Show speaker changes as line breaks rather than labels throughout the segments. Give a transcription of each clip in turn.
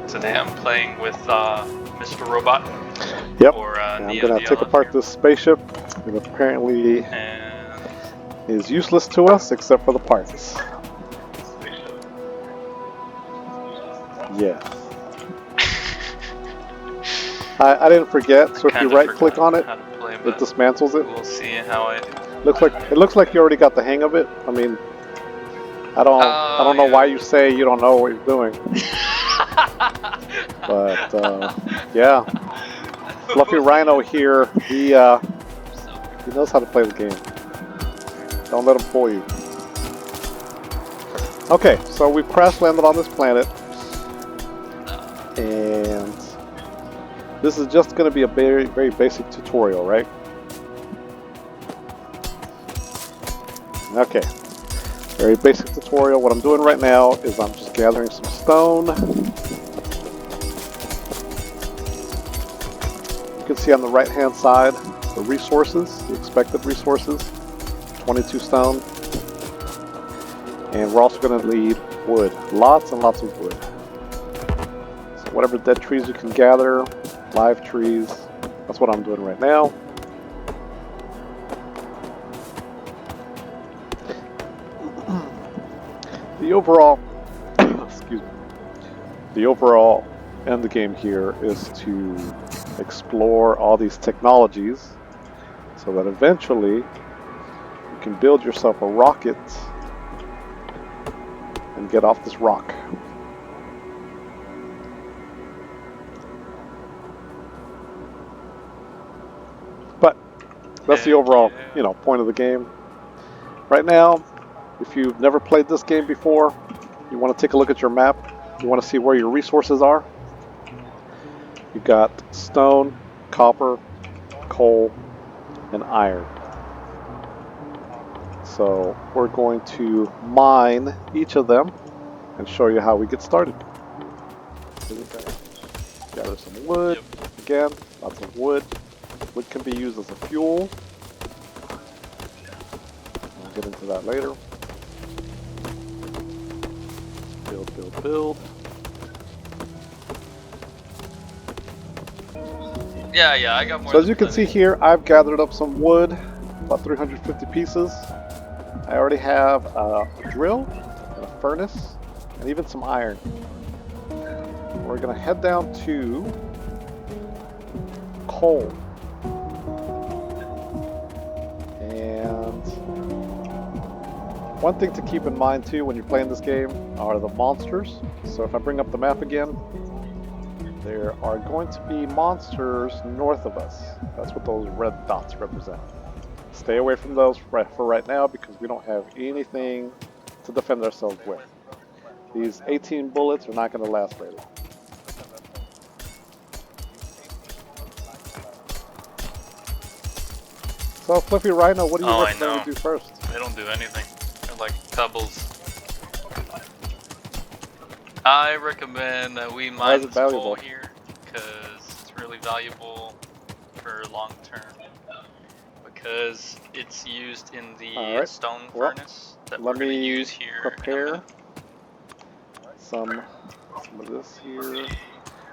Today I'm playing with Mr. Robot.
Yep.
Or
I'm
Neo
gonna take apart
here.
this spaceship. It apparently is useless to us except for the parts. Yes. I didn't forget. So if you right click on it, it dismantles it.
We'll see how I do.
Looks like you already got the hang of it. I mean, I don't know why you say you don't know what you're doing. But yeah, Fluffy Rhino here. He knows how to play the game. Don't let him fool you. Okay, so we've crash landed on this planet, and this is just going to be a very, very basic tutorial, right? Okay, very basic tutorial. What I'm doing right now is I'm just gathering some stone. You can see on the right-hand side the resources, the expected resources, 22 stone. And we're also going to need wood, lots and lots of wood. So whatever dead trees you can gather, live trees, that's what I'm doing right now. The overall, excuse me, the overall end game here is to explore all these technologies so that eventually you can build yourself a rocket and get off this rock. But that's the overall, point of the game. Right now, if you've never played this game before, you want to take a look at your map. You want to see where your resources are. You've got stone, copper, coal, and iron. So we're going to mine each of them and show you how we get started. Gather some wood. Again, lots of wood. Wood can be used as a fuel. We'll get into that later. Build, build, build.
Yeah, I got more.
So as you can see here, I've gathered up some wood, about 350 pieces. I already have a drill, and a furnace, and even some iron. We're going to head down to coal. And one thing to keep in mind too when you're playing this game are the monsters. So if I bring up the map again, there are going to be monsters north of us. That's what those red dots represent. Stay away from those for right now because we don't have anything to defend ourselves with. These 18 bullets are not going to last very long. So Fluffy Rhino, what do you recommend we do first?
They don't do anything. They're like pebbles. I recommend that we mine this coal here because it's really valuable for long term. Because it's used in the stone furnace that we're going to use here.
Prepare some of this here.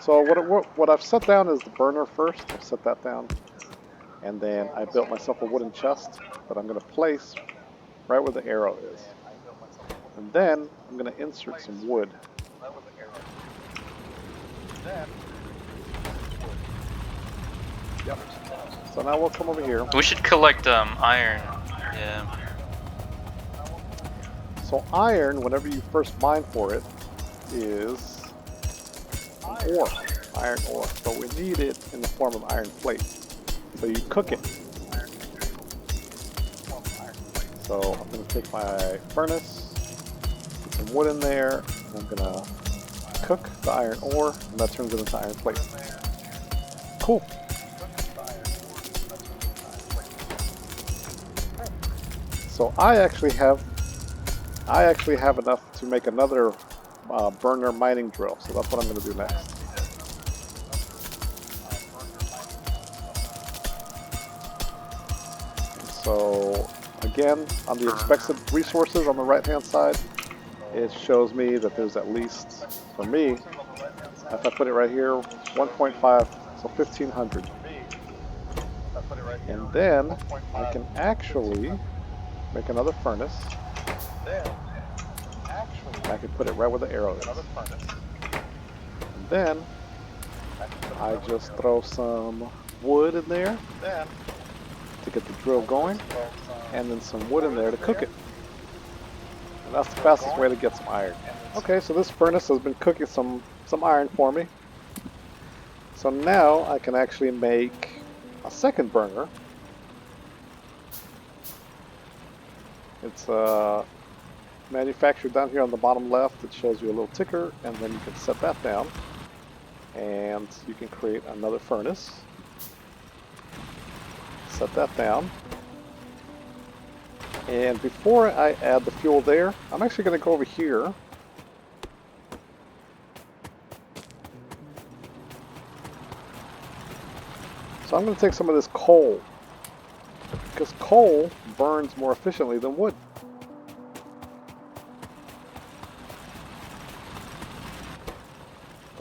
So what I've set down is the burner first. I've set that down. And then I built myself a wooden chest that I'm going to place right where the arrow is. And then I'm going to insert some wood. Yep. So now we'll come over here.
We should collect iron. Yeah.
So iron, whenever you first mine for it, is ore. Iron ore. But we need it in the form of iron plate. So you cook it. So I'm going to take my furnace, put some wood in there, and I'm going to cook the iron ore, and that turns it into iron plate. Cool. So I actually have enough to make another burner mining drill. So that's what I'm going to do next. So again, on the expected resources on the right hand side, it shows me that there's at least, for me, if I put it right here, 1.5, so 1500. And then I can actually make another furnace. I can put it right where the arrow is. And then I just throw some wood in there to get the drill going, and then some wood in there to cook it. And that's the fastest way to get some iron. Okay, so this furnace has been cooking some iron for me. So now I can actually make a second burner. It's manufactured down here on the bottom left. It shows you a little ticker, and then you can set that down. And you can create another furnace. Set that down. And before I add the fuel there, I'm actually going to go over here. So I'm going to take some of this coal, because coal burns more efficiently than wood.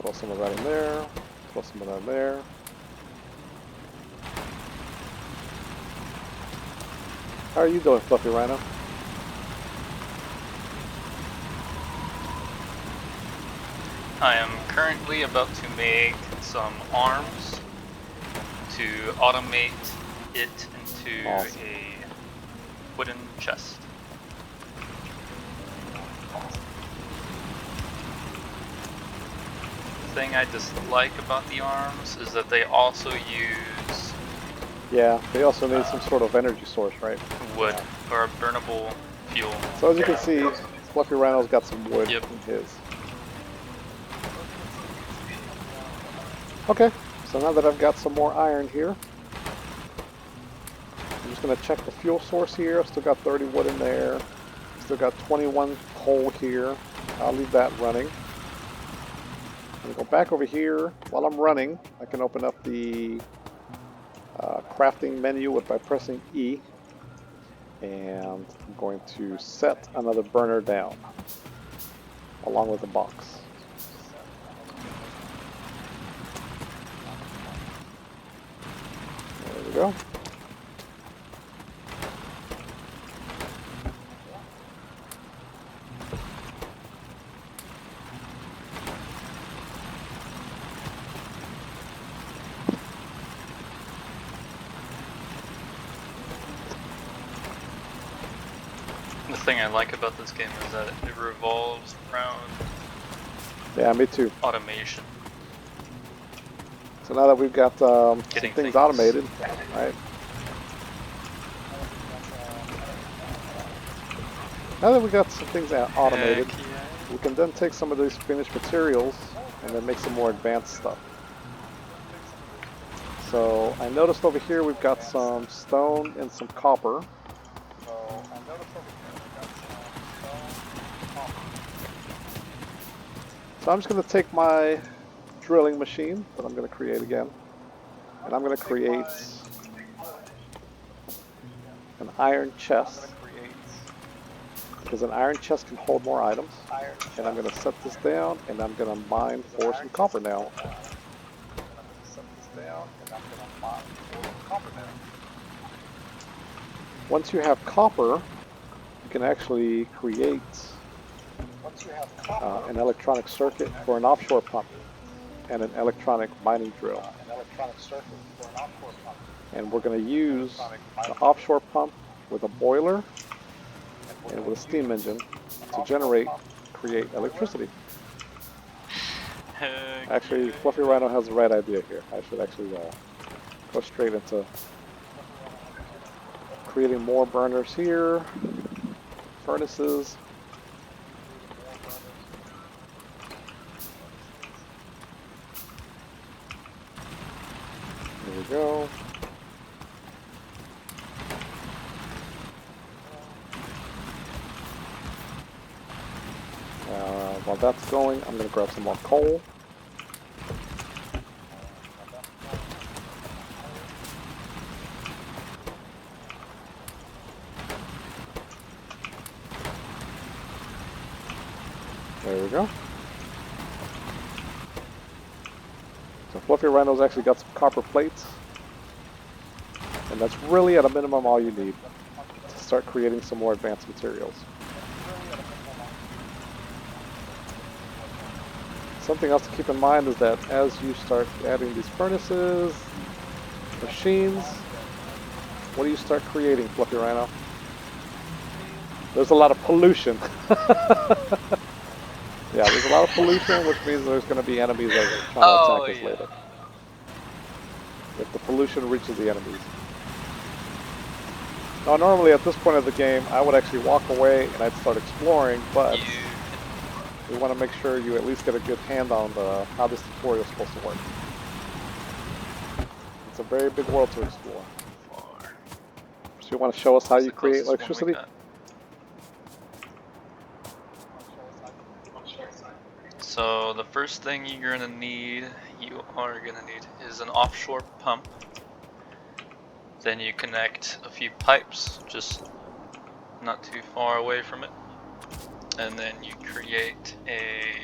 Throw some of that in there, throw some of that in there. How are you doing, Fluffy Rhino?
I am currently about to make some arms to automate it into
Awesome.
a wooden chest. The thing I dislike about the arms is that they also use...
Yeah, they also need some sort of energy source, right?
Wood, or a burnable fuel.
So as you can see, Fluffy Rhino's got some wood in his. Okay, so now that I've got some more iron here, I'm just going to check the fuel source here. I've still got 30 wood in there. Still got 21 coal here. I'll leave that running. I'm going to go back over here. While I'm running, I can open up the crafting menu by pressing E. And I'm going to set another burner down along with the box. There we go.
The thing I like about this game is that it revolves around
me too.
Automation.
So now that we've got some things automated, right? Now that we've got some things automated, we can then take some of these finished materials and then make some more advanced stuff. So I noticed over here we've got some stone and some copper. So I'm just going to take my drilling machine that I'm going to create again, and I'm going to create an iron chest, because an iron chest can hold more items. And I'm going to set this down, and I'm going to mine for some copper now. Once you have copper, you can actually create an electronic circuit for an offshore pump and an electronic mining drill. And we're going to use the offshore pump with a boiler and with a steam engine to create electricity. Actually, Fluffy Rhino has the right idea here. I should actually go straight into creating more burners here, furnaces. There we go. While that's going, I'm going to grab some more coal. The Fluffy Rhino's actually got some copper plates. And that's really at a minimum all you need to start creating some more advanced materials. Something else to keep in mind is that as you start adding these furnaces, machines, what do you start creating, Fluffy Rhino? There's a lot of pollution. Yeah, there's a lot of pollution, which means there's going to be enemies that are trying to attack us later. If the pollution reaches the enemies. Now, normally at this point of the game, I would actually walk away and I'd start exploring, but we want to make sure you at least get a good hand on how this tutorial is supposed to work. It's a very big world to explore. So you want to show us how you create electricity?
So the first thing you are gonna need is an offshore pump. Then you connect a few pipes, just not too far away from it. And then you create a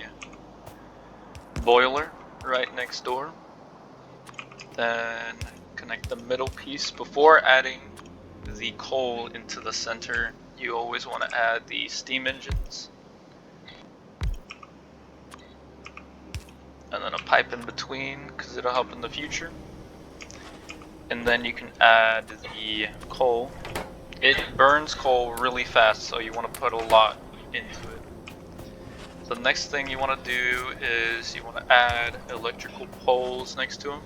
boiler right next door. Then connect the middle piece. Before adding the coal into the center, you always want to add the steam engines. And then a pipe in between, because it'll help in the future. And then you can add the coal. It burns coal really fast, so you want to put a lot into it. So the next thing you want to do is you want to add electrical poles next to them.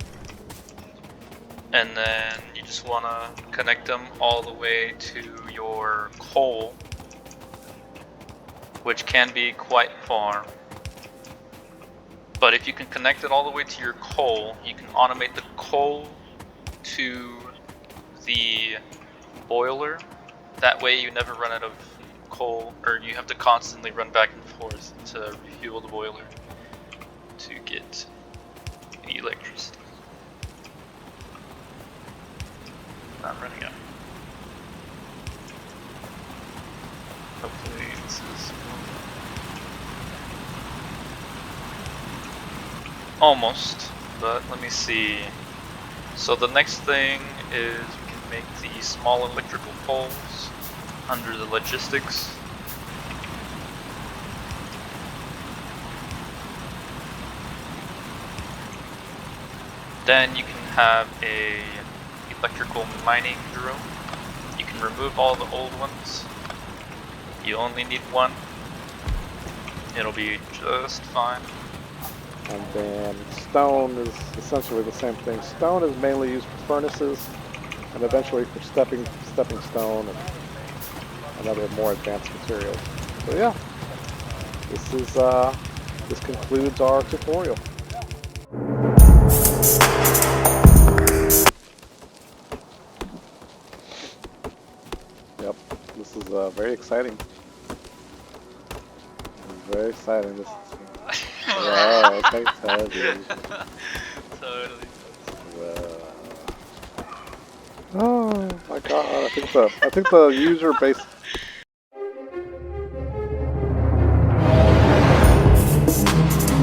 And then you just want to connect them all the way to your coal, which can be quite far. But if you can connect it all the way to your coal, you can automate the coal to the boiler. That way you never run out of coal, or you have to constantly run back and forth to refuel the boiler to get electricity. Not running out. Hopefully this is almost, but let me see. So the next thing is we can make the small electrical poles under the logistics. Then you can have a electrical mining drill. You can remove all the old ones. You only need one. It'll be just fine.
And then stone is essentially the same thing. Stone is mainly used for furnaces, and eventually for stepping stone and other more advanced materials. So yeah, this concludes our tutorial. Yep, this is very exciting. Very exciting. This. Wow, thanks, Heavy.
Totally.
Oh my god! I think the user base